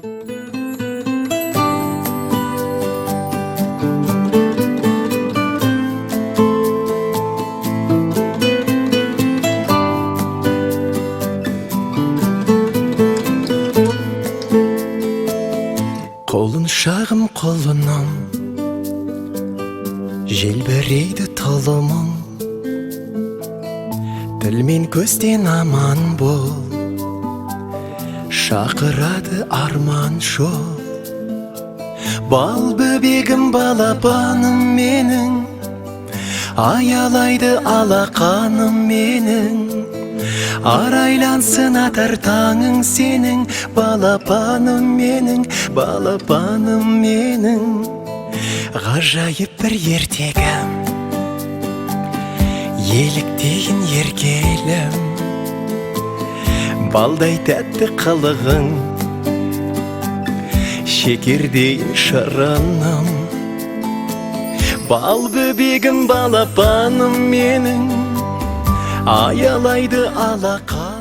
Қолын шағым қолынан желбірейді талымың, тіл мен көзден аман бол, шақырады арман жол. Бал бөбегім, балапаным менің, аялайды алақаным менің. Арайлансын атар таңың сенің, балапаным менің, балапаным менің. Ғажайып бір ертегім, еліктейін еркелім, балдай тәтті қылығың, шекердейін шырыным. Бал бөбегім, балапаным менің, аялайды алақа